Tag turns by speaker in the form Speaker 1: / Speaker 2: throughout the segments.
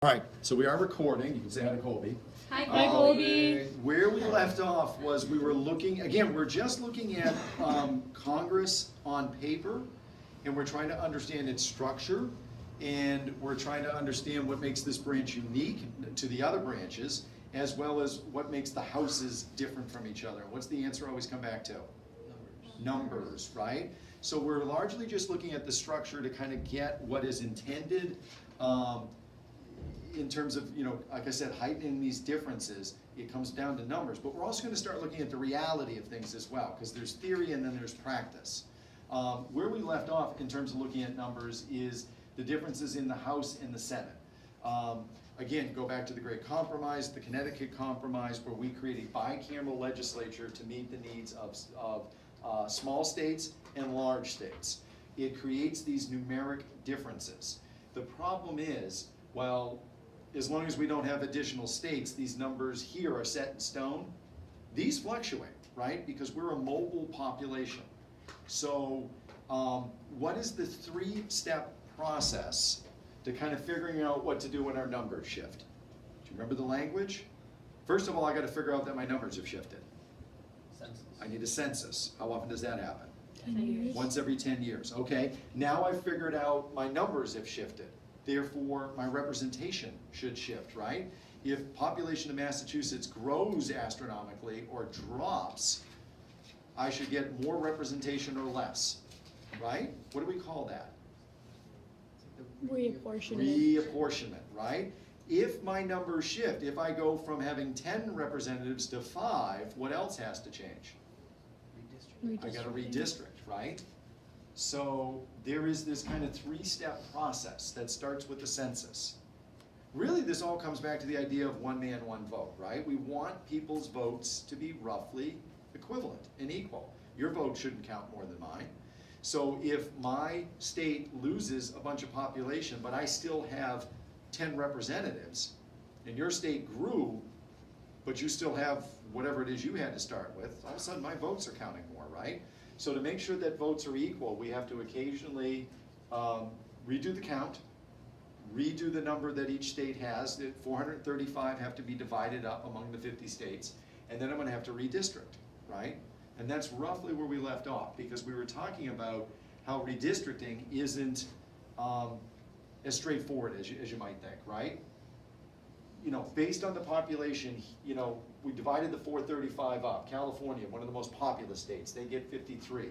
Speaker 1: All right, so we are recording. You can say hi to Colby.
Speaker 2: Hi,
Speaker 3: Colby.
Speaker 1: Where we left off was we were looking, again, we're just looking at Congress on paper, and we're trying to understand its structure, and we're trying to understand what makes this branch unique to the other branches, as well as what makes the houses different from each other. What's the answer always come back to? Numbers, right? So we're largely just looking at the structure to kind of get what is intended in terms of, like I said, heightening these differences. It comes down to numbers, but we're also going to start looking at the reality of things as well, because there's theory and then there's practice. Where we left off in terms of looking at numbers is the differences in the House and the Senate. Again, go back to the Great Compromise, the Connecticut Compromise, where we create a bicameral legislature to meet the needs of small states and large states. It creates these numeric differences. The problem is, well, as long as we don't have additional states, these numbers here are set in stone. These fluctuate, right? Because we're a mobile population. So what is the three-step process to kind of figuring out what to do when our numbers shift? Do you remember the language? First of all, I got to figure out that my numbers have shifted.
Speaker 3: Census.
Speaker 1: I need a census. How often does that happen?
Speaker 2: 10 years.
Speaker 1: Once every 10 years. Okay, now I've figured out my numbers have shifted. Therefore, my representation should shift, right? If population of Massachusetts grows astronomically or drops, I should get more representation or less, right? What do we call that?
Speaker 2: Reapportionment.
Speaker 1: Reapportionment, right? If my numbers shift, if I go from having 10 representatives to 5, what else has to change? I gotta redistrict, right? So there is this kind of three-step process that starts with the census. Really, this all comes back to the idea of one man, one vote, right? We want people's votes to be roughly equivalent and equal. Your vote shouldn't count more than mine. So if my state loses a bunch of population, but I still have 10 representatives, and your state grew, but you still have whatever it is you had to start with, all of a sudden my votes are counting more, right? So to make sure that votes are equal, we have to occasionally redo the count, redo the number that each state has. 435 have to be divided up among the 50 states, and then I'm going to have to redistrict, right? And that's roughly where we left off, because we were talking about how redistricting isn't as straightforward as you might think, right? Based on the population, we divided the 435 up. California, one of the most populous states, they get 53.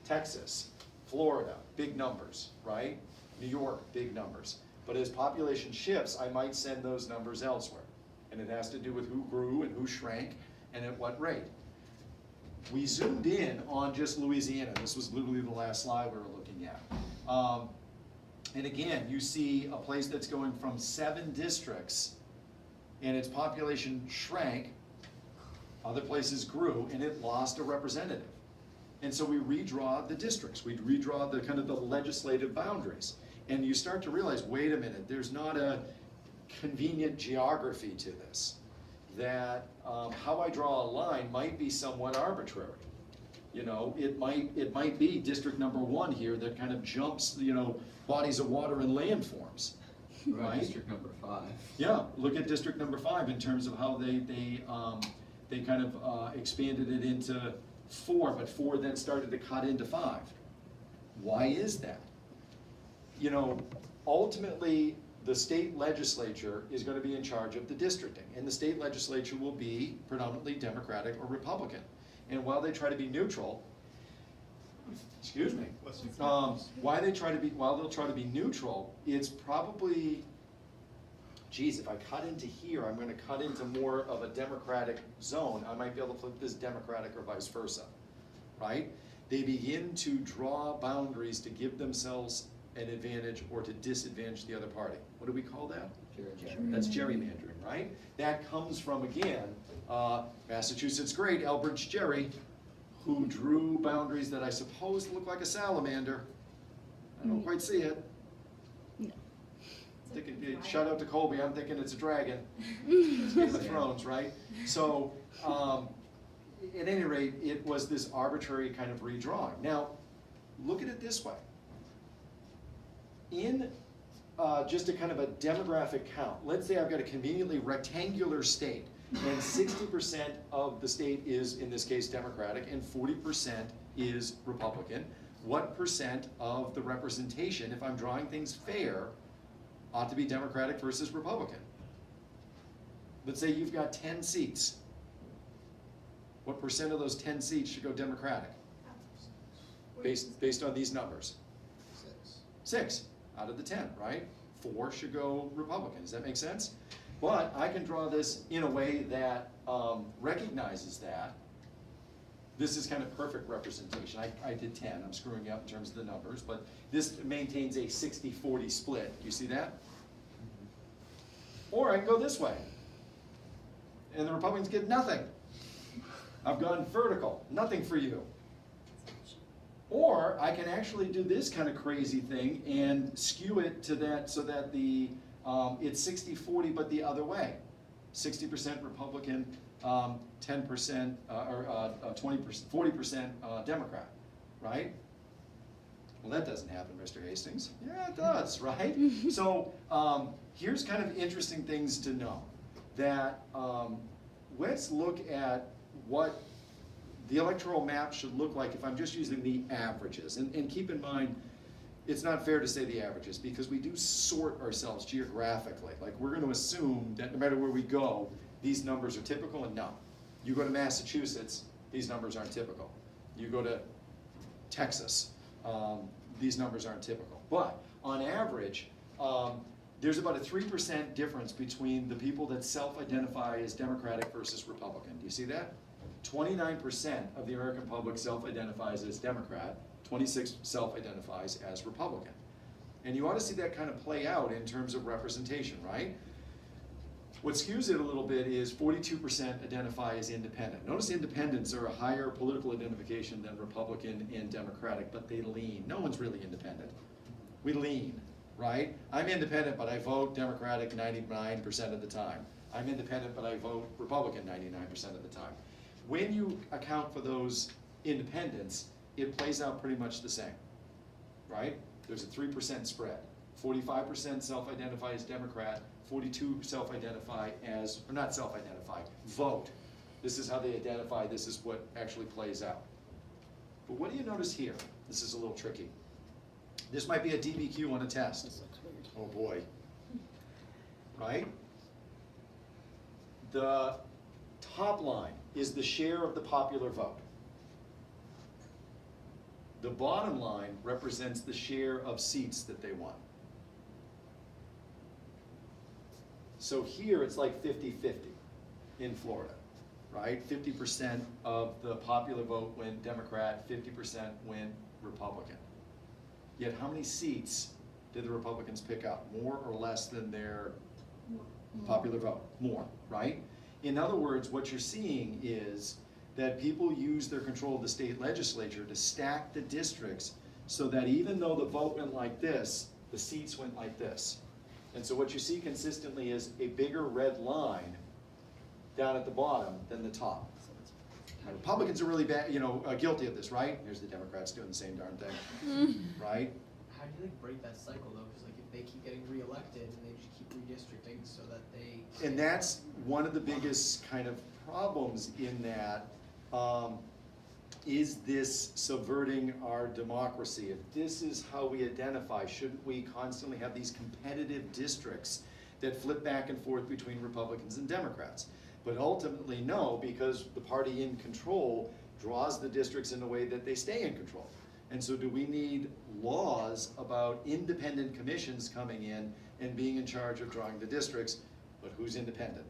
Speaker 1: Texas, Florida, big numbers, right? New York, big numbers. But as population shifts, I might send those numbers elsewhere. And it has to do with who grew and who shrank and at what rate. We zoomed in on just Louisiana. This was literally the last slide we were looking at. And again, you see a place that's going from 7 districts and its population shrank, other places grew, and it lost a representative. And so we redraw the districts, we redraw the kind of the legislative boundaries. And you start to realize, wait a minute, there's not a convenient geography to this. That how I draw a line might be somewhat arbitrary. It might be district number 1 here that kind of jumps, bodies of water and landforms. Right?
Speaker 3: District number 5.
Speaker 1: Yeah, look at district number 5 in terms of how they kind of expanded it into 4, but 4 then started to cut into 5. Why is that? Ultimately, the state legislature is going to be in charge of the districting, and the state legislature will be predominantly Democratic or Republican. And while they try to be neutral, while they'll try to be neutral, it's probably, if I cut into here, I'm going to cut into more of a Democratic zone. I might be able to flip this Democratic or vice versa, right? They begin to draw boundaries to give themselves an advantage or to disadvantage the other party. What do we call that?
Speaker 3: Gerrymandering.
Speaker 1: That's gerrymandering, right? That comes from, again, Massachusetts great, Elbridge Gerry, who drew boundaries that I suppose look like a salamander. I don't quite see it.
Speaker 2: No.
Speaker 1: Thinking, shout out to Colby, I'm thinking it's a dragon. It's Game of Thrones, right? So, at any rate, it was this arbitrary kind of redrawing. Now, look at it this way. In just a kind of a demographic count. Let's say I've got a conveniently rectangular state, and 60% of the state is, in this case, Democratic, and 40% is Republican. What percent of the representation, if I'm drawing things fair, ought to be Democratic versus Republican? Let's say you've got 10 seats. What percent of those 10 seats should go Democratic? Based on these numbers. 6 out of the 10, right? 4 should go Republican. Does that make sense? But I can draw this in a way that recognizes that. This is kind of perfect representation. I did 10, I'm screwing up in terms of the numbers, but this maintains a 60-40 split. You see that? Or I can go this way, and the Republicans get nothing. I've gone vertical, nothing for you. Or I can actually do this kind of crazy thing and skew it to that so that it's 60-40 but the other way. 60% Republican, 10% or 20%, 40% Democrat, right? Well, that doesn't happen, Mr. Hastings. Yeah, it does, right? So here's kind of interesting things to know. That let's look at what the electoral map should look like if I'm just using the averages. And keep in mind, it's not fair to say the averages because we do sort ourselves geographically. Like we're going to assume that no matter where we go, these numbers are typical, and no. You go to Massachusetts, these numbers aren't typical. You go to Texas, these numbers aren't typical. But on average, there's about a 3% difference between the people that self-identify as Democratic versus Republican. Do you see that? 29% of the American public self-identifies as Democrat, 26% self-identifies as Republican. And you ought to see that kind of play out in terms of representation, right? What skews it a little bit is 42% identify as independent. Notice independents are a higher political identification than Republican and Democratic, but they lean. No one's really independent. We lean, right? I'm independent, but I vote Democratic 99% of the time. I'm independent, but I vote Republican 99% of the time. When you account for those independents, it plays out pretty much the same, right? There's a 3% spread. 45% self-identify as Democrat, 42 self-identify as, or not self-identify, vote. This is how they identify, this is what actually plays out. But what do you notice here? This is a little tricky. This might be a DBQ on a test. Oh boy. Right? The top line is the share of the popular vote. The bottom line represents the share of seats that they won. So here it's like 50-50 in Florida, right? 50% of the popular vote went Democrat, 50% went Republican. Yet how many seats did the Republicans pick up? More or less than their popular vote? More, right? In other words, what you're seeing is that people use their control of the state legislature to stack the districts so that even though the vote went like this, the seats went like this. And so what you see consistently is a bigger red line down at the bottom than the top. Now, Republicans are really bad, guilty of this, right? Here's the Democrats doing the same darn thing, right?
Speaker 3: How do you break that cycle though? Because if they keep getting reelected and they just keep redistricting so that they.
Speaker 1: And that's one of the biggest kind of problems in that. Is this subverting our democracy? If this is how we identify, shouldn't we constantly have these competitive districts that flip back and forth between Republicans and Democrats? But ultimately, no, because the party in control draws the districts in a way that they stay in control. And so do we need laws about independent commissions coming in and being in charge of drawing the districts, but who's independent?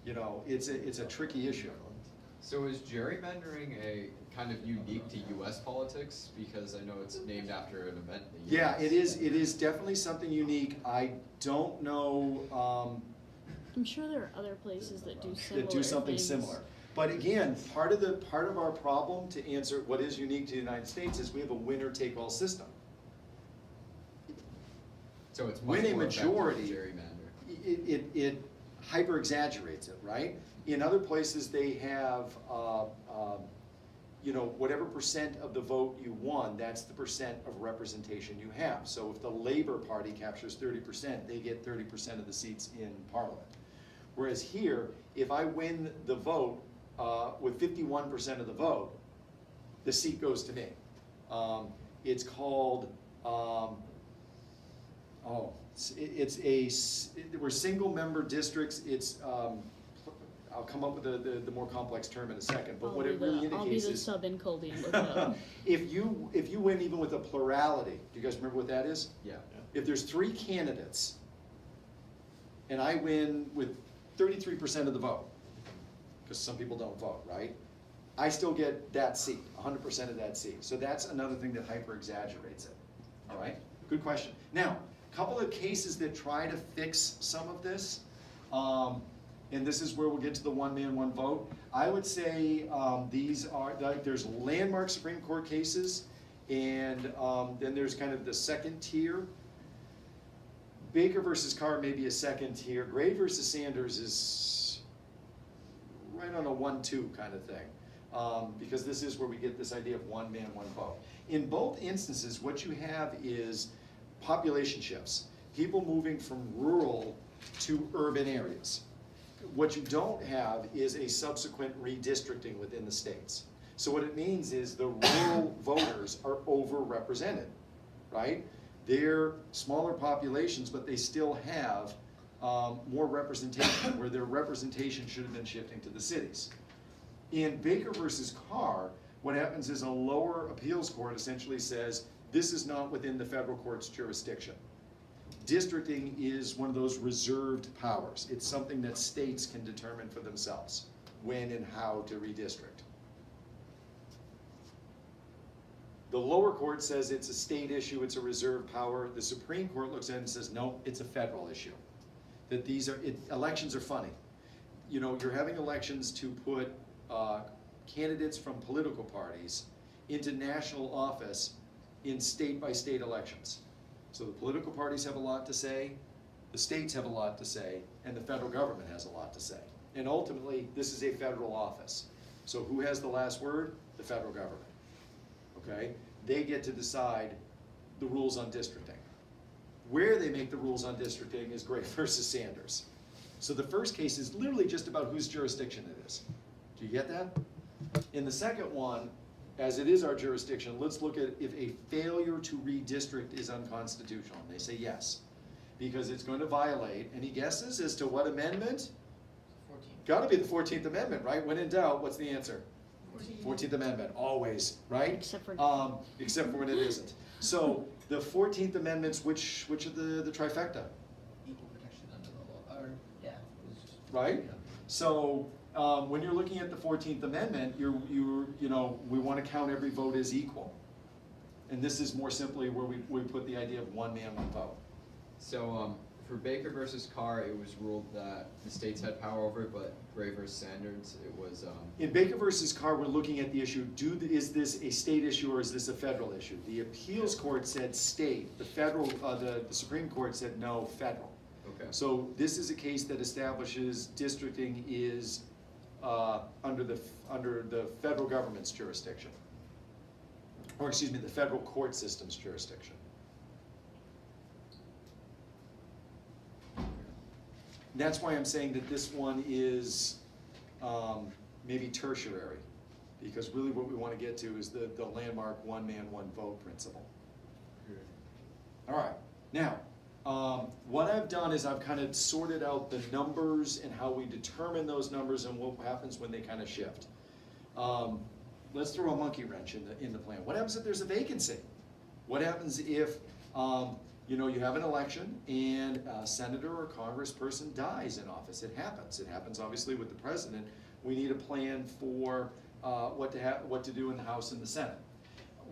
Speaker 1: It's a tricky issue.
Speaker 2: So is gerrymandering a kind of unique to U.S. politics? Because I know it's named after an event in the
Speaker 1: Yeah,
Speaker 2: US.
Speaker 1: it is definitely something unique. I don't know
Speaker 4: I'm sure there are other places that do similar
Speaker 1: that do something
Speaker 4: things.
Speaker 1: similar. But again, part of our problem to answer what is unique to the United States is we have a winner-take-all system.
Speaker 2: So it's much
Speaker 1: Win a
Speaker 2: more effective
Speaker 1: majority.
Speaker 2: to gerrymander.
Speaker 1: It hyper exaggerates it, right? In other places, they have you know, whatever percent of the vote you won, that's the percent of representation you have. So if the Labor Party captures 30%, they get 30% of the seats in Parliament. Whereas here, if I win the vote with 51% of the vote, the seat goes to me. It's called, we're single member districts. It's, I'll come up with the more complex term in a second, but what it really
Speaker 4: I'll be
Speaker 1: indicates
Speaker 4: the
Speaker 1: is,
Speaker 4: sub in Colby and look it up.
Speaker 1: if you win even with a plurality, do you guys remember what that is?
Speaker 2: Yeah.
Speaker 1: If there's 3 candidates, and I win with 33% of the vote, because some people don't vote, right? I still get that seat, 100% of that seat. So that's another thing that hyper exaggerates it, all right? Good question. Now, a couple of cases that try to fix some of this, and this is where we'll get to the one man, one vote. I would say these are, like, there's landmark Supreme Court cases, and then there's kind of the second tier. Baker versus Carr may be a second tier. Gray versus Sanders is right on a 1-2 kind of thing, because this is where we get this idea of one man, one vote. In both instances, what you have is population shifts, people moving from rural to urban areas. What you don't have is a subsequent redistricting within the states. So what it means is the rural voters are overrepresented, right? They're smaller populations, but they still have more representation, where their representation should have been shifting to the cities. In Baker versus Carr, what happens is a lower appeals court essentially says, this is not within the federal court's jurisdiction. Districting is one of those reserved powers. It's something that states can determine for themselves when and how to redistrict. The lower court says it's a state issue, it's a reserved power. The Supreme Court looks at it and says, no, it's a federal issue. That these are, elections are funny. You know, you're having elections to put candidates from political parties into national office in state-by-state elections. So the political parties have a lot to say, the states have a lot to say, and the federal government has a lot to say. And ultimately, this is a federal office. So who has the last word? The federal government, okay? They get to decide the rules on districting. Where they make the rules on districting is Gray versus Sanders. So the first case is literally just about whose jurisdiction it is. Do you get that? In the second one, as it is our jurisdiction, let's look at if a failure to redistrict is unconstitutional. And they say yes, because it's going to violate. Any guesses as to what amendment?
Speaker 3: 14.
Speaker 1: Got to be the 14th Amendment, right? When in doubt, what's the answer? 14th Amendment, always, right?
Speaker 4: Except for
Speaker 1: when it isn't. So the 14th Amendment's which of the trifecta,
Speaker 3: Equal protection under the law, or, yeah. It was just,
Speaker 1: right?
Speaker 3: yeah.
Speaker 1: So when you're looking at the 14th Amendment, you know, we want to count every vote as equal. And this is more simply where we put the idea of one man, one vote.
Speaker 2: So for Baker versus Carr, it was ruled that the states had power over it, but Gray versus Sanders, it was.
Speaker 1: In Baker versus Carr, we're looking at the issue, is this a state issue or is this a federal issue? The appeals court said state, the federal, the Supreme Court said no, federal.
Speaker 2: Okay.
Speaker 1: So this is a case that establishes districting is under the federal government's jurisdiction. Or excuse me, the federal court system's jurisdiction. That's why I'm saying that this one is maybe tertiary, because really what we want to get to is the landmark one man, one vote principle. All right, now, what I've done is I've kind of sorted out the numbers and how we determine those numbers and what happens when they kind of shift. Let's throw a monkey wrench in the plan. What happens if there's a vacancy? What happens if you know, you have an election and a senator or congressperson dies in office? It happens. It happens obviously with the president. We need a plan for what to do in the House and the Senate.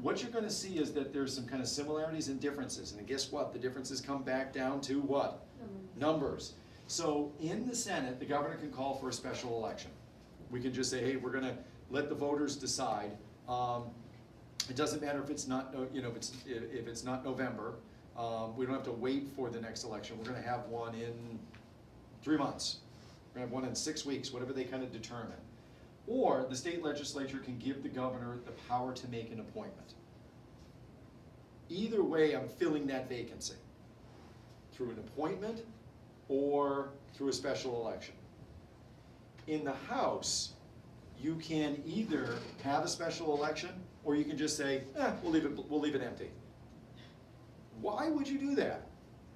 Speaker 1: What you're going to see is that there's some kind of similarities and differences. And guess what? The differences come back down to what? Numbers. So in the Senate, the governor can call for a special election. We can just say, hey, we're going to let the voters decide. It doesn't matter if it's not, you know, if it's not November. We don't have to wait for the next election. We're going to have one in 3 months. We're going to have one in 6 weeks, whatever they kind of determine. Or the state legislature can give the governor the power to make an appointment. Either way, I'm filling that vacancy through an appointment or through a special election. In the House, you can either have a special election or you can just say, we'll leave it empty. Why would you do that?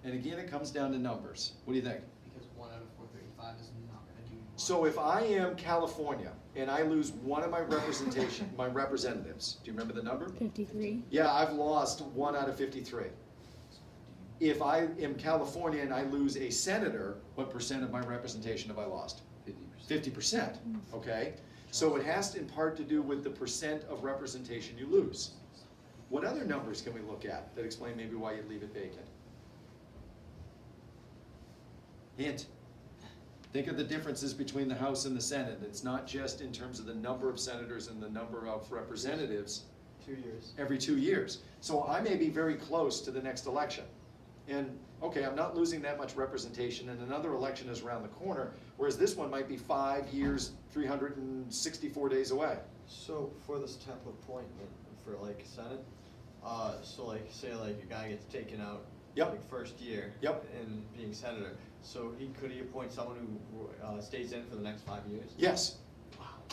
Speaker 1: And again, it comes down to numbers. What do you think?
Speaker 3: Because 1 out of 435 is not gonna do much.
Speaker 1: So if I am California and I lose one of my my representatives, do you remember the number?
Speaker 4: 53.
Speaker 1: Yeah, I've lost 1 out of 53. If I am California and I lose a senator, what percent of my representation have I lost? 50%, okay? So it has in part to do with the percent of representation you lose. What other numbers can we look at that explain maybe why you leave it vacant? Hint. Think of the differences between the House and the Senate. It's not just in terms of the number of senators and the number of representatives
Speaker 3: 2 years.
Speaker 1: every 2 years. So I may be very close to the next election. And, okay, I'm not losing that much representation, and another election is around the corner, whereas this one might be 5 years, 364 days away.
Speaker 5: So for this type of appointment for like Senate, so like say like a guy gets taken out
Speaker 1: Yep.
Speaker 5: like first year
Speaker 1: Yep.
Speaker 5: in being senator, so could he appoint someone who stays in for the next 5 years?
Speaker 1: Yes,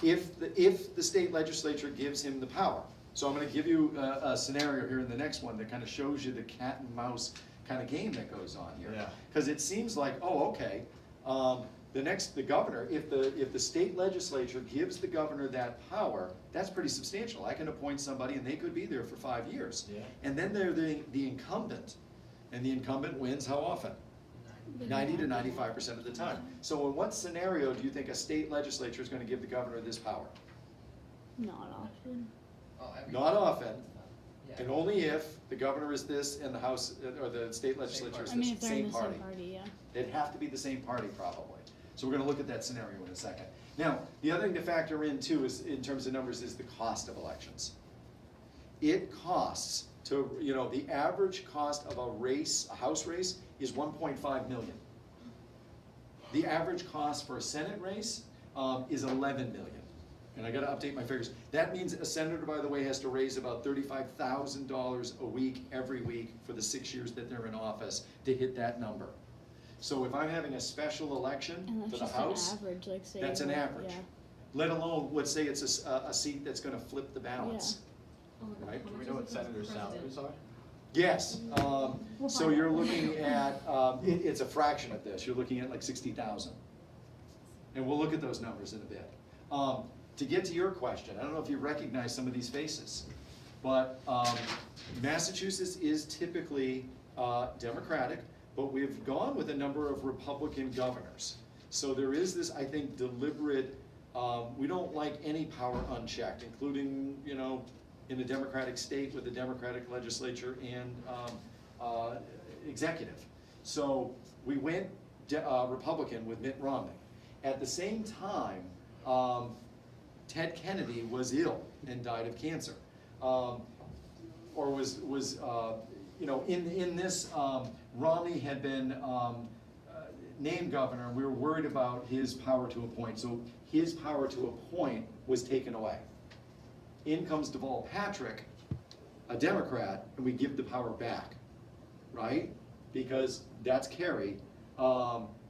Speaker 1: if the state legislature gives him the power. So I'm gonna give you a scenario here in the next one that kind of shows you the cat and mouse kind of game that goes on here.
Speaker 5: Yeah.
Speaker 1: Because it seems like, okay, the governor, if the state legislature gives the governor that power, that's pretty substantial. I can appoint somebody and they could be there for 5 years.
Speaker 5: Yeah.
Speaker 1: And then they're the incumbent, and the incumbent wins how often? 90 to 95% of the time. So in what scenario do you think a state legislature is going to give the governor this power?
Speaker 4: Not often.
Speaker 3: Oh, every-
Speaker 1: Not often,
Speaker 3: Yeah.
Speaker 1: and only if the governor is this and the House, or the state legislature is
Speaker 4: I mean,
Speaker 1: this,
Speaker 4: if they're in
Speaker 1: same
Speaker 4: the
Speaker 1: party.
Speaker 4: same party, yeah.
Speaker 1: It'd have to be the same party probably. So we're gonna look at that scenario in a second. Now, the other thing to factor in too is, in terms of numbers, is the cost of elections. It costs to, the average cost of a House race is 1.5 million. The average cost for a Senate race is 11 million. And I gotta update my figures. That means a senator, by the way, has to raise about $35,000 a week, every week, for the 6 years that they're in office to hit that number. So if I'm having a special election
Speaker 4: And
Speaker 1: for
Speaker 4: that's
Speaker 1: the
Speaker 4: just
Speaker 1: House,
Speaker 4: an average, like say.
Speaker 1: that's an
Speaker 4: like,
Speaker 1: average.
Speaker 4: Yeah.
Speaker 1: let alone, let's say it's a seat that's gonna flip the balance. Right?
Speaker 5: Do we know what senators' salaries are?
Speaker 1: Yes, so you're looking at, it's a fraction of this, you're looking at like 60,000. And we'll look at those numbers in a bit. To get to your question, I don't know if you recognize some of these faces, but Massachusetts is typically Democratic, but we've gone with a number of Republican governors. So there is this, I think, deliberate, we don't like any power unchecked, including, in a Democratic state with a Democratic legislature and executive. So we went Republican with Mitt Romney. At the same time, Ted Kennedy was ill and died of cancer, or was in this, Romney had been named governor, and we were worried about his power to appoint. So his power to appoint was taken away. In comes Deval Patrick, a Democrat, and we give the power back, right? Because that's Kerry.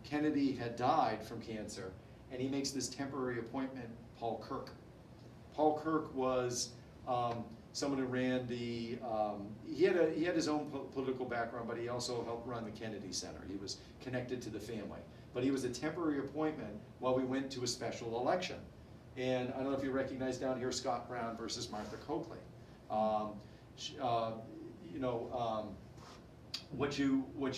Speaker 1: Kennedy had died from cancer, and he makes this temporary appointment, Paul Kirk. Paul Kirk was someone who ran the, he had his own political background, but he also helped run the Kennedy Center. He was connected to the family. But he was a temporary appointment while we went to a special election. And I don't know if you recognize down here Scott Brown versus Martha Coakley. What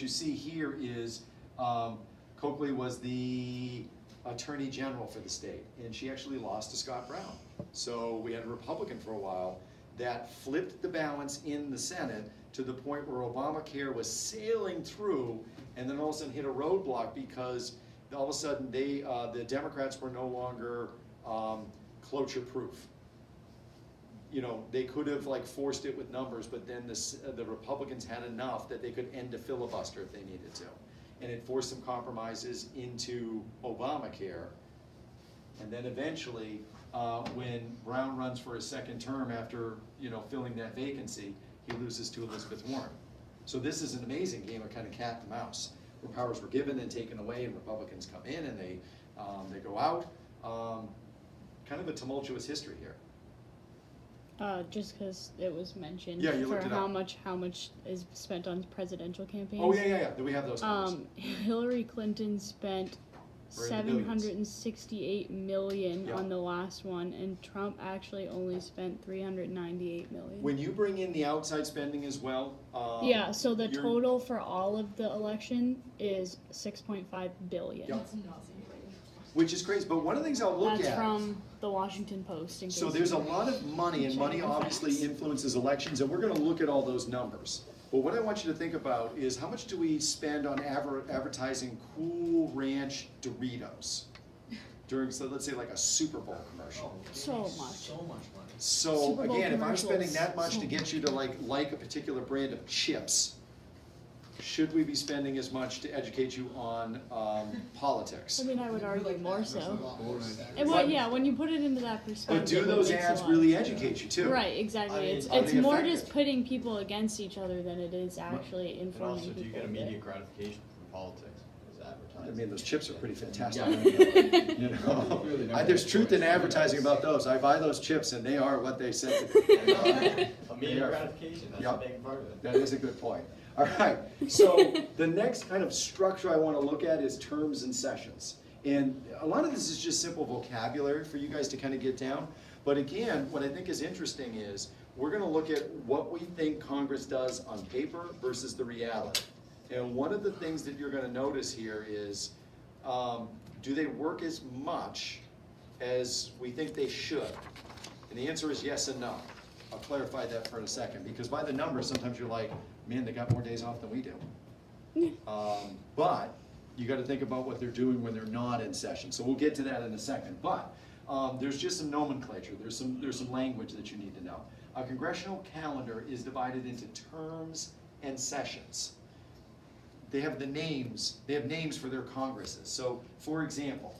Speaker 1: you see here is Coakley was the Attorney General for the state, and she actually lost to Scott Brown. So we had a Republican for a while that flipped the balance in the Senate to the point where Obamacare was sailing through, and then all of a sudden hit a roadblock because all of a sudden the Democrats were no longer cloture proof. They could have forced it with numbers, but then the Republicans had enough that they could end a filibuster if they needed to. And it forced some compromises into Obamacare. And then eventually, when Brown runs for his second term after, filling that vacancy, he loses to Elizabeth Warren. So this is an amazing game of kind of cat and mouse, where powers were given and taken away, and Republicans come in and they go out. Kind of a tumultuous history here.
Speaker 4: Just because it was mentioned
Speaker 1: Yeah, you
Speaker 4: for
Speaker 1: looked it
Speaker 4: how
Speaker 1: up.
Speaker 4: much is spent on presidential campaigns.
Speaker 1: Oh, yeah. Do we have those numbers?
Speaker 4: Hillary Clinton spent
Speaker 1: We're in the billions.
Speaker 4: $768 million
Speaker 1: Yeah.
Speaker 4: on the last one, and Trump actually only spent $398 million.
Speaker 1: When you bring in the outside spending as well,
Speaker 4: Yeah, so the
Speaker 1: you're-
Speaker 4: total for all of the election is $6.5 billion.
Speaker 1: Yeah. which is crazy. But one of the things I'll look
Speaker 4: That's
Speaker 1: at.
Speaker 4: from the Washington Post. In
Speaker 1: So
Speaker 4: case
Speaker 1: there's a
Speaker 4: you-
Speaker 1: lot of money, and money
Speaker 4: Checking the
Speaker 1: obviously
Speaker 4: facts.
Speaker 1: influences elections, and we're gonna look at all those numbers. But what I want you to think about is how much do we spend on advertising Cool Ranch Doritos during, so let's say like a Super Bowl commercial.
Speaker 4: So much.
Speaker 3: So much money.
Speaker 1: So
Speaker 4: Super Bowl
Speaker 1: again, if I'm spending
Speaker 4: commercials,
Speaker 1: that much
Speaker 4: so
Speaker 1: to get you to like a particular brand of chips, should we be spending as much to educate you on politics?
Speaker 4: I mean, I would argue more so. And
Speaker 1: But-
Speaker 4: well, yeah, when you put it into that perspective.
Speaker 1: But do
Speaker 4: it
Speaker 1: those
Speaker 4: makes a
Speaker 1: ads
Speaker 4: lot.
Speaker 1: really educate you too?
Speaker 4: Right, exactly.
Speaker 5: I mean,
Speaker 4: It's
Speaker 1: are they
Speaker 4: more
Speaker 1: effective?
Speaker 4: just pitting people against each other than it is actually
Speaker 5: And
Speaker 4: informing
Speaker 5: also,
Speaker 4: people.
Speaker 5: do you get
Speaker 4: of it.
Speaker 5: immediate gratification from politics as
Speaker 1: I
Speaker 5: advertising?
Speaker 1: mean, those chips are pretty fantastic.
Speaker 2: Yeah.
Speaker 1: You know,
Speaker 2: Really never
Speaker 1: there's
Speaker 2: had
Speaker 1: truth in
Speaker 2: choice.
Speaker 1: advertising about those. I buy those chips and they are what they said. They
Speaker 5: Immediate
Speaker 1: are.
Speaker 5: gratification, that's
Speaker 1: Yeah.
Speaker 5: a big part of it.
Speaker 1: That is a good point. All right, so the next kind of structure I want to look at is terms and sessions. And a lot of this is just simple vocabulary for you guys to kind of get down. But again, what I think is interesting is we're going to look at what we think Congress does on paper versus the reality. And one of the things that you're going to notice here is, do they work as much as we think they should? And the answer is yes and no. I'll clarify that for a second, because by the numbers, sometimes you're like, man, they got more days off than we do. But you gotta think about what they're doing when they're not in session, so we'll get to that in a second. But there's just some nomenclature, there's some language that you need to know. A congressional calendar is divided into terms and sessions. They have names for their congresses. So, for example,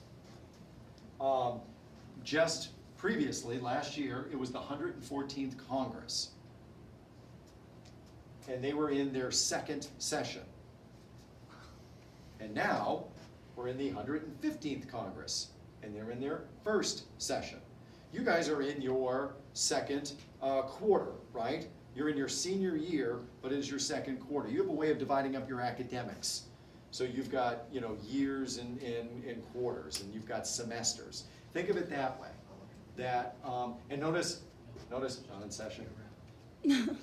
Speaker 1: just previously, last year, it was the 114th Congress. And they were in their second session. And now, we're in the 115th Congress, and they're in their first session. You guys are in your second quarter, right? You're in your senior year, but it is your second quarter. You have a way of dividing up your academics. So you've got, years and quarters, and you've got semesters. Think of it that way. That, and notice, not in session.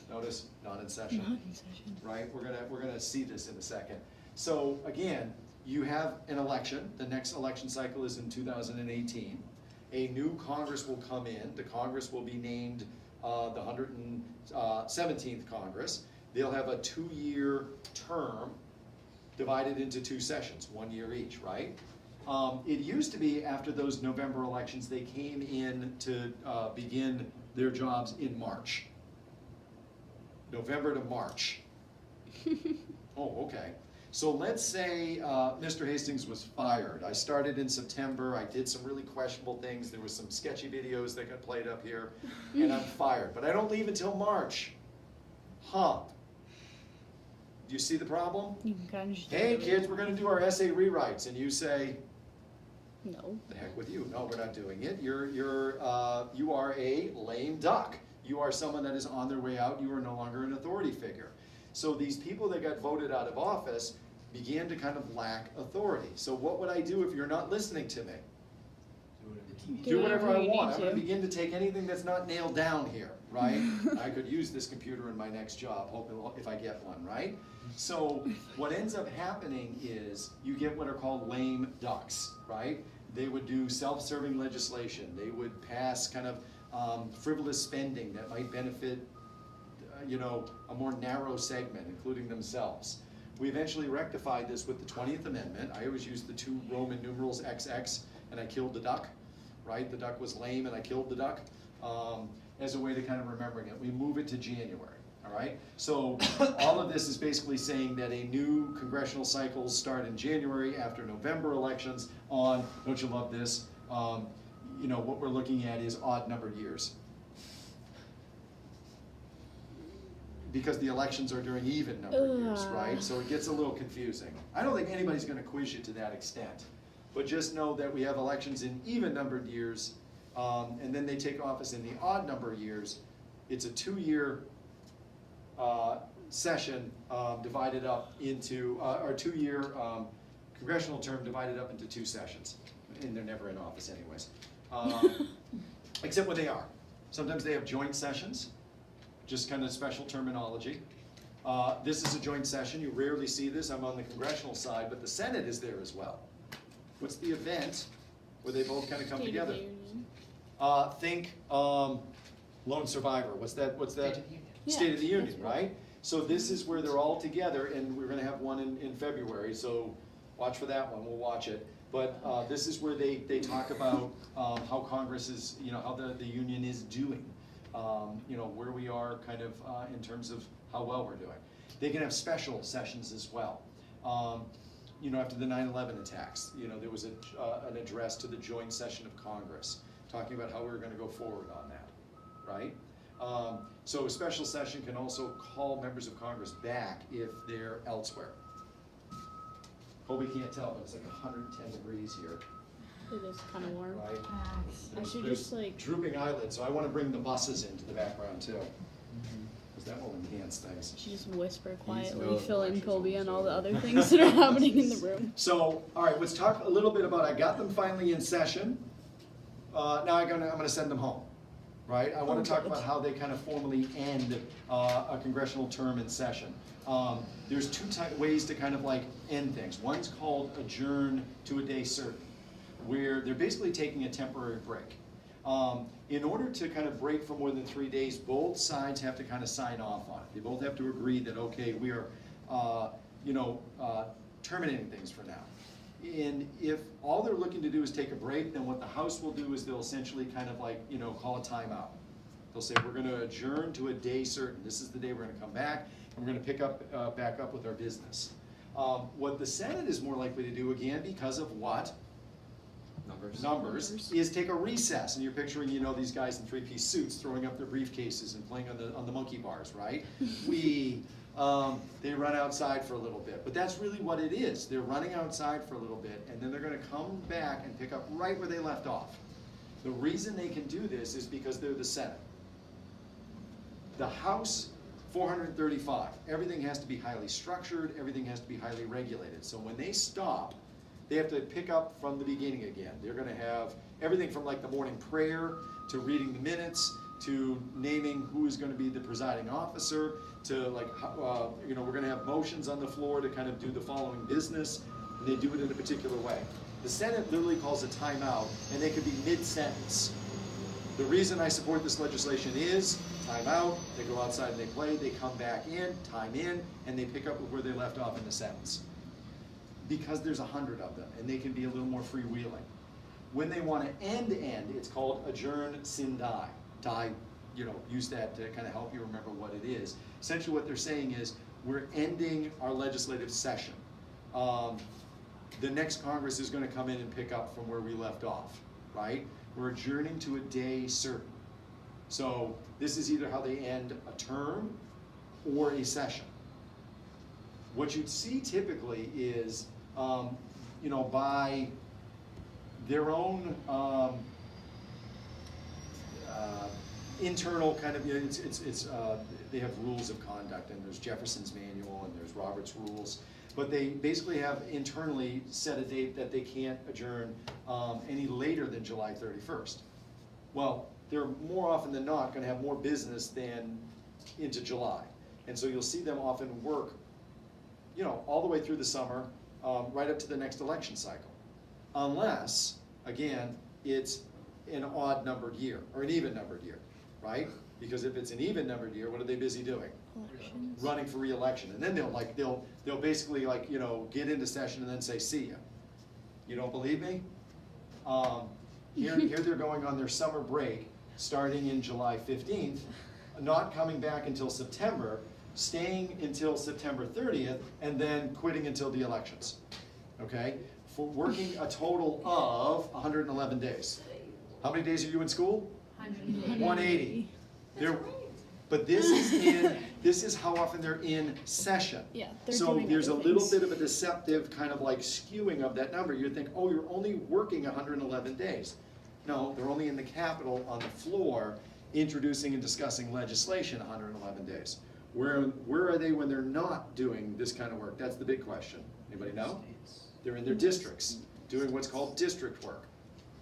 Speaker 1: Notice, not in session.
Speaker 4: Not in session.
Speaker 1: Right, we're gonna see this in a second. So again, you have an election, the next election cycle is in 2018. A new Congress will come in, the Congress will be named the 117th Congress. They'll have a 2-year term divided into 2 sessions, 1 year each, right? It used to be after those November elections, they came in to begin their jobs in March. November to March. Oh, okay. So let's say Mr. Hastings was fired. I started in September, I did some really questionable things, there was some sketchy videos that got played up here, and I'm fired. But I don't leave until March. Huh. Do you see the problem?
Speaker 4: You can kind of just.
Speaker 1: Hey kids, we're gonna do our essay rewrites, and you say,
Speaker 4: No.
Speaker 1: the heck with you. No, we're not doing it. You are a lame duck. You are someone that is on their way out. You are no longer an authority figure. So these people that got voted out of office began to kind of lack authority. So what would I do if you're not listening to me? Do whatever I
Speaker 4: you
Speaker 1: want.
Speaker 4: need
Speaker 1: I'm going
Speaker 4: to.
Speaker 1: to begin to take anything that's not nailed down here, right? I could use this computer in my next job, if I get one, right? So what ends up happening is you get what are called lame ducks, right? They would do self-serving legislation. They would pass kind of frivolous spending that might benefit, a more narrow segment, including themselves. We eventually rectified this with the 20th Amendment. I always use the 2 Roman numerals XX, and I killed the duck, right? The duck was lame, and I killed the duck, as a way to kind of remembering it. We move it to January, all right? So all of this is basically saying that a new congressional cycles start in January after November elections on, don't you love this, you know, what we're looking at is odd numbered years. Because the elections are during even numbered years, right? So it gets a little confusing. I don't think anybody's gonna quiz you to that extent. But just know that we have elections in even numbered years, and then they take office in the odd number years. It's a 2-year session divided up into, or 2-year congressional term divided up into 2 sessions. And they're never in office anyways. Except when they are. Sometimes they have joint sessions, just kind of special terminology. This is a joint session. You rarely see this. I'm on the congressional side, but the Senate is there as well. What's the event where they both kind of come
Speaker 4: State
Speaker 1: together?
Speaker 4: of the Union.
Speaker 1: Think Lone Survivor. What's that?
Speaker 3: State of the Union.
Speaker 1: State of the
Speaker 4: Yeah,
Speaker 1: Union,
Speaker 4: that's
Speaker 1: right? So this is where they're all together, and we're gonna have one in February, so watch for that one, we'll watch it. But this is where they talk about how Congress is, you know, how the union is doing. You know, where we are kind of in terms of how well we're doing. They can have special sessions as well. You know, after the 9/11 attacks, you know, there was an address to the joint session of Congress, talking about how we were gonna go forward on that, right? So a special session can also call members of Congress back if they're elsewhere. Hope you can't tell, but it's like 110 degrees here,
Speaker 4: It is kind of warm.
Speaker 1: right?
Speaker 4: I should
Speaker 1: There's
Speaker 4: just like,
Speaker 1: drooping eyelids, so I wanna bring the buses into the background too, because that will enhance things.
Speaker 4: should just whisper
Speaker 2: no
Speaker 4: quietly, fill in
Speaker 2: elections
Speaker 4: Colby on all the
Speaker 2: whatsoever.
Speaker 4: other things that are happening in the room.
Speaker 1: So, all right, let's talk a little bit about, I got them finally in session. Now I'm gonna send them home, right? I wanna talk about how they kind of formally end a congressional term in session. There's 2 ways to kind of like end things. One's called adjourn to a day certain, where they're basically taking a temporary break. In order to kind of break for more than 3 days, both sides have to kind of sign off on it. They both have to agree that, okay, we are, you know, terminating things for now. And if all they're looking to do is take a break, then what the House will do is they'll essentially kind of like, you know, call a timeout. They'll say, we're gonna adjourn to a day certain. This is the day we're gonna come back, and we're gonna pick up, back up with our business. What the Senate is more likely to do, again, because of what? Numbers, is take a recess, and you're picturing, you know, these guys in 3-piece suits throwing up their briefcases and playing on the monkey bars, right? They run outside for a little bit, but that's really what it is. They're running outside for a little bit, and then they're gonna come back and pick up right where they left off. The reason they can do this is because they're the Senate. The House, 435, everything has to be highly structured, everything has to be highly regulated. So when they stop, they have to pick up from the beginning again. They're gonna have everything from like the morning prayer, to reading the minutes, to naming who is gonna be the presiding officer, to like, you know, we're gonna have motions on the floor to kind of do the following business, and they do it in a particular way. The Senate literally calls a timeout, and they could be mid-sentence. The reason I support this legislation is timeout, they go outside and they play, they come back in, time in, and they pick up where they left off in the sentence. Because there's 100 of them, and they can be a little more freewheeling. When they want to end, it's called adjourn sin die. Die, you know, use that to kind of help you remember what it is. Essentially what they're saying is, we're ending our legislative session. The next Congress is going to come in and pick up from where we left off, right? We're adjourning to a day certain. So this is either how they end a term or a session. What you'd see typically is, you know, by their own internal kind of, you know, they have rules of conduct, and there's Jefferson's manual and there's Robert's rules, but they basically have internally set a date that they can't adjourn any later than July 31st. Well, they're more often than not going to have more business than into July, and so you'll see them often work, you know, all the way through the summer, right up to the next election cycle. Unless, again, it's an odd numbered year, or an even numbered year, right? Because if it's an even numbered year, what are they busy doing?
Speaker 4: Elections.
Speaker 1: Running for re-election. And then they'll basically like, you know, get into session and then say, see ya. You don't believe me? Here they're going on their summer break, starting in July 15th, not coming back until September, staying until September 30th, and then quitting until the elections, okay? For working a total of 111 days. How many days are you in school?
Speaker 6: 180.
Speaker 1: 180.
Speaker 6: That's
Speaker 1: They're-
Speaker 6: great.
Speaker 1: But this is how often they're in session.
Speaker 4: Yeah, they're
Speaker 1: So
Speaker 4: doing
Speaker 1: there's a
Speaker 4: other
Speaker 1: little
Speaker 4: things.
Speaker 1: bit of a deceptive kind of like skewing of that number. You'd think, oh, you're only working 111 days. No, they're only in the Capitol on the floor introducing and discussing legislation 111 days. Where are they when they're not doing this kind of work? That's the big question. Anybody know?
Speaker 3: States.
Speaker 1: They're in their districts, doing what's called district work.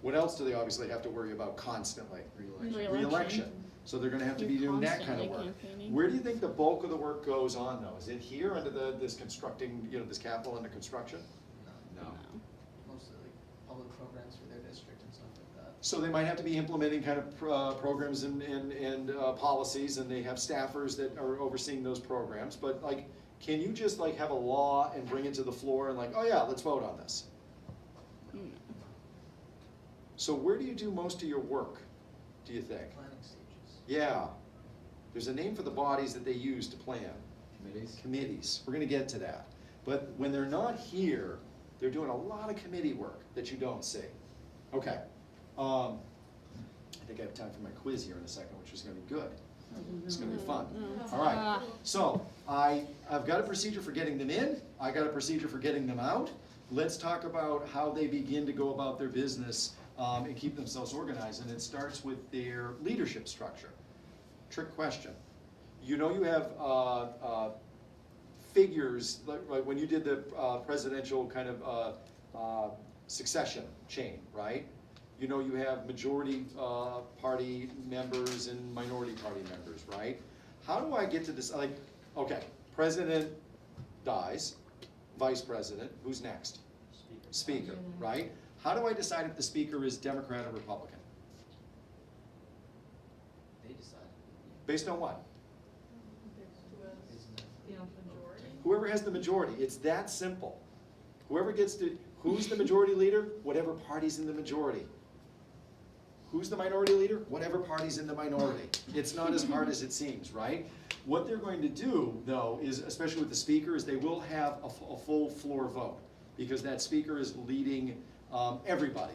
Speaker 1: What else do they obviously have to worry about constantly?
Speaker 2: Re-election.
Speaker 1: Re-election. So they're gonna have to be
Speaker 4: You're
Speaker 1: doing that kind of
Speaker 4: constantly
Speaker 1: work.
Speaker 4: campaigning.
Speaker 1: Where do you think the bulk of the work goes on though? Is it here under this constructing, this Capitol under construction?
Speaker 2: No.
Speaker 3: Mostly like public programs for their district and stuff like that.
Speaker 1: So they might have to be implementing kind of programs and policies, and they have staffers that are overseeing those programs, but like, can you just like have a law and bring it to the floor and like, oh yeah, let's vote on this?
Speaker 4: No.
Speaker 1: So where do you do most of your work, do you think?
Speaker 3: Planning stages.
Speaker 1: Yeah, there's a name for the bodies that they use to plan.
Speaker 2: Committees?
Speaker 1: Committees, we're gonna get to that. But when they're not here, they're doing a lot of committee work that you don't see. Okay, I think I have time for my quiz here in a second, which is gonna be good. It's gonna be fun. All right,
Speaker 4: Ah.
Speaker 1: so I've got a procedure for getting them in, I got a procedure for getting them out. Let's talk about how they begin to go about their business and keep themselves organized, and it starts with their leadership structure. Trick question. You know you have figures, like when you did the presidential kind of succession chain, right? You know you have majority party members and minority party members, right? How do I get to this, like, okay, president dies, vice president, who's next? Speaker, right? How do I decide if the speaker is Democrat or Republican?
Speaker 3: They decide.
Speaker 1: Based on what?
Speaker 3: Isn't it?
Speaker 1: Whoever has the majority, it's that simple. Whoever gets to, who's the majority leader? Whatever party's in the majority. Who's the minority leader? Whatever party's in the minority. It's not as hard as it seems, right? What they're going to do, though, is, especially with the speaker, is they will have a full floor vote, because that speaker is leading everybody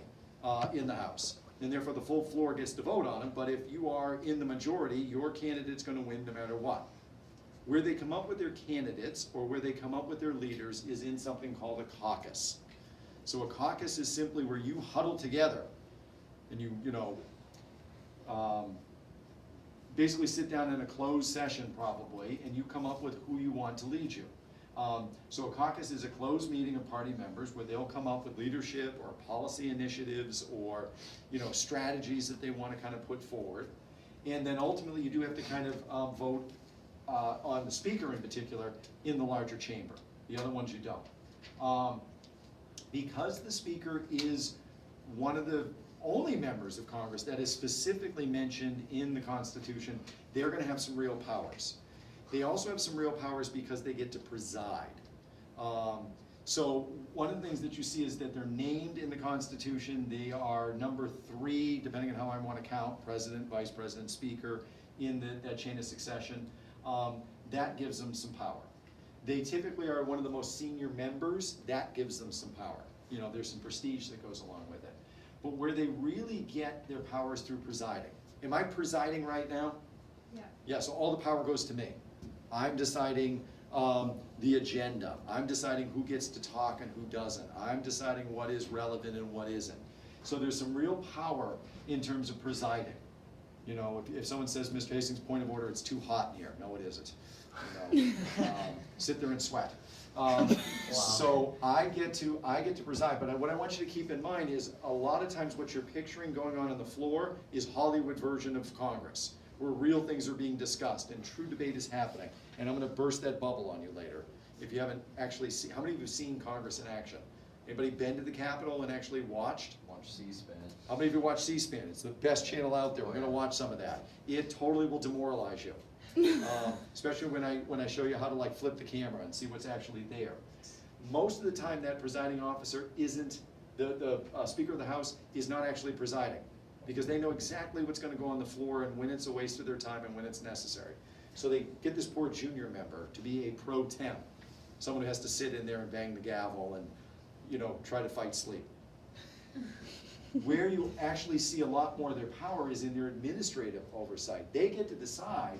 Speaker 1: in the House. And therefore, the full floor gets to vote on them, but if you are in the majority, your candidate's gonna win no matter what. Where they come up with their candidates, or where they come up with their leaders, is in something called a caucus. So a caucus is simply where you huddle together, and you basically sit down in a closed session probably, and you come up with who you want to lead you. So a caucus is a closed meeting of party members where they'll come up with leadership or policy initiatives or, strategies that they want to kind of put forward. And then ultimately you do have to kind of vote on the speaker in particular in the larger chamber. The other ones you don't. Because the speaker is one of the only members of Congress that is specifically mentioned in the Constitution, they're going to have some real powers. They also have some real powers because they get to preside. So one of the things that you see is that they're named in the Constitution. They are number 3, depending on how I want to count, president, vice president, speaker, in that chain of succession. That gives them some power. They typically are one of the most senior members. That gives them some power. There's some prestige that goes along with it. But where they really get their powers through presiding. Am I presiding right now?
Speaker 6: Yeah.
Speaker 1: Yeah, so all the power goes to me. I'm deciding the agenda. I'm deciding who gets to talk and who doesn't. I'm deciding what is relevant and what isn't. So there's some real power in terms of presiding. If someone says, Mr. Hastings, point of order, it's too hot in here. No, it isn't. Sit there and sweat. So I get to preside, but what I want you to keep in mind is a lot of times what you're picturing going on the floor is Hollywood version of Congress, where real things are being discussed and true debate is happening. And I'm gonna burst that bubble on you later. If you haven't actually seen, how many of you have seen Congress in action? Anybody been to the Capitol and actually watched?
Speaker 2: Watch C-SPAN.
Speaker 1: How many of you watch C-SPAN? It's the best channel out there. We're gonna watch some of that. It totally will demoralize you. Especially when I show you how to flip the camera and see what's actually there. Most of the time that presiding officer isn't, the Speaker of the House is not actually presiding, because they know exactly what's gonna go on the floor and when it's a waste of their time and when it's necessary. So they get this poor junior member to be a pro tem, someone who has to sit in there and bang the gavel and, try to fight sleep. Where you actually see a lot more of their power is in their administrative oversight. They get to decide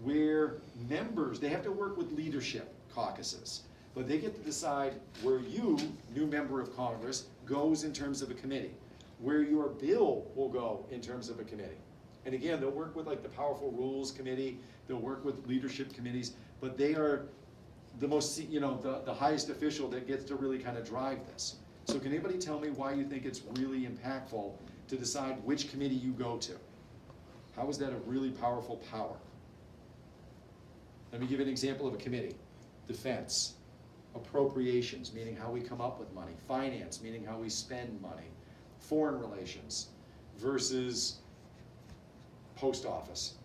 Speaker 1: where members, they have to work with leadership caucuses, but they get to decide where you, new member of Congress, goes in terms of a committee, where your bill will go in terms of a committee. And again, they'll work with like the Powerful Rules Committee, they'll work with leadership committees, but they are the most, the highest official that gets to really kind of drive this. So can anybody tell me why you think it's really impactful to decide which committee you go to? How is that a really powerful power? Let me give you an example of a committee. Defense, appropriations, meaning how we come up with money, finance, meaning how we spend money, foreign relations versus post office.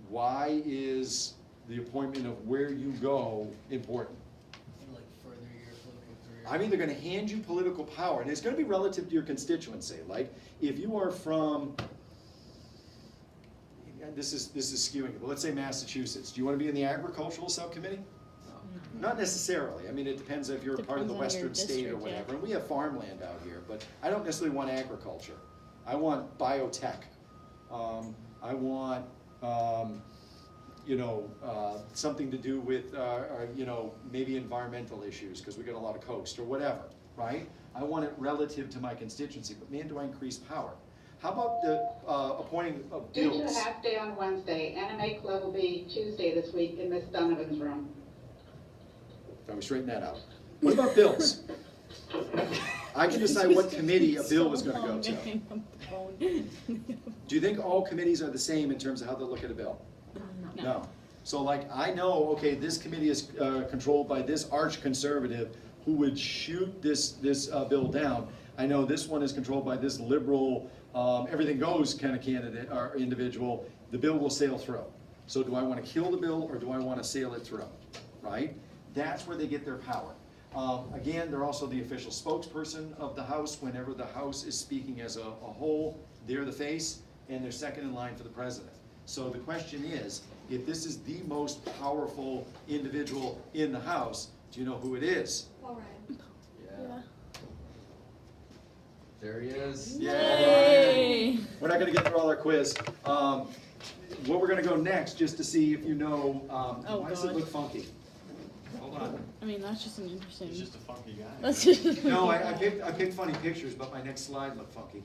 Speaker 1: Why is the appointment of where you go important?
Speaker 3: And like further your political career.
Speaker 1: I'm either gonna hand you political power, and it's gonna be relative to your constituency. Like, if you are from, this is skewing it, but let's say Massachusetts, do you wanna be in the agricultural subcommittee? Not necessarily. I mean, it depends if you're a part of the
Speaker 4: Depends on your
Speaker 1: western state or
Speaker 4: district, yeah.
Speaker 1: whatever. And we have farmland out here, but I don't necessarily want agriculture. I want biotech. I want, something to do with, maybe environmental issues, because we got a lot of coast or whatever, right? I want it relative to my constituency, but man, do I increase power. How about the appointing of
Speaker 6: Due to
Speaker 1: bills?
Speaker 6: a half day on Wednesday, MMA Club will be Tuesday this week in Miss Donovan's room.
Speaker 1: Can we straighten that out? What about bills? I can decide what committee a bill is gonna go to. Do you think all committees are the same in terms of how they look at a bill? No. So like, I know, okay, this committee is controlled by this arch conservative who would shoot this bill down. I know this one is controlled by this liberal, everything goes kind of candidate or individual. The bill will sail through. So do I want to kill the bill or do I want to sail it through, right? That's where they get their power. Again, they're also the official spokesperson of the House. Whenever the House is speaking as a whole, they're the face, and they're second in line for the president. So the question is, if this is the most powerful individual in the House, do you know who it is?
Speaker 2: Yeah. There he is.
Speaker 4: Yay!
Speaker 1: We're not gonna get through all our quiz. What we're gonna go next, just to see if you know, why does it
Speaker 4: God.
Speaker 1: look funky? Hold on.
Speaker 4: I mean, that's just an interesting.
Speaker 5: He's just a funky guy.
Speaker 4: That's just.
Speaker 1: No, I picked funny pictures, but my next slide looked funky.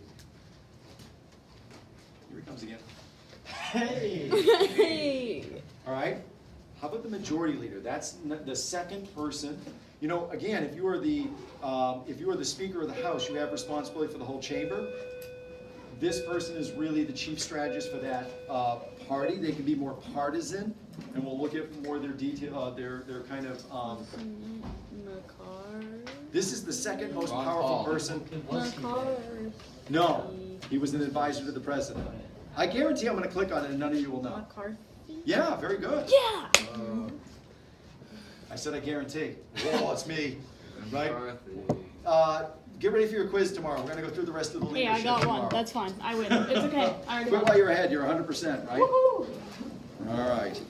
Speaker 1: Here he comes again.
Speaker 5: Hey!
Speaker 4: Hey!
Speaker 1: All right? How about the majority leader? That's the second person. You know, again, if you are the Speaker of the House, you have responsibility for the whole chamber. This person is really the chief strategist for that party. They can be more partisan, and we'll look at more of their detail, their kind of. This is the second most
Speaker 2: Ron
Speaker 1: powerful
Speaker 2: Paul.
Speaker 1: person.
Speaker 4: McCarthy.
Speaker 1: No, he was an advisor to the president. I guarantee I'm going to click on it, and none of you will know.
Speaker 4: McCarthy.
Speaker 1: Yeah, very good.
Speaker 4: Yeah.
Speaker 1: I said I guarantee. Whoa, it's me, right?
Speaker 2: McCarthy.
Speaker 1: Get ready for your quiz tomorrow. We're gonna go through the rest of the
Speaker 4: Hey,
Speaker 1: leadership
Speaker 4: I got
Speaker 1: tomorrow.
Speaker 4: one. That's fine. I win. It's okay. I already
Speaker 1: Quit
Speaker 4: won.
Speaker 1: while you're ahead. You're 100%, right?
Speaker 4: Woohoo!
Speaker 1: All right.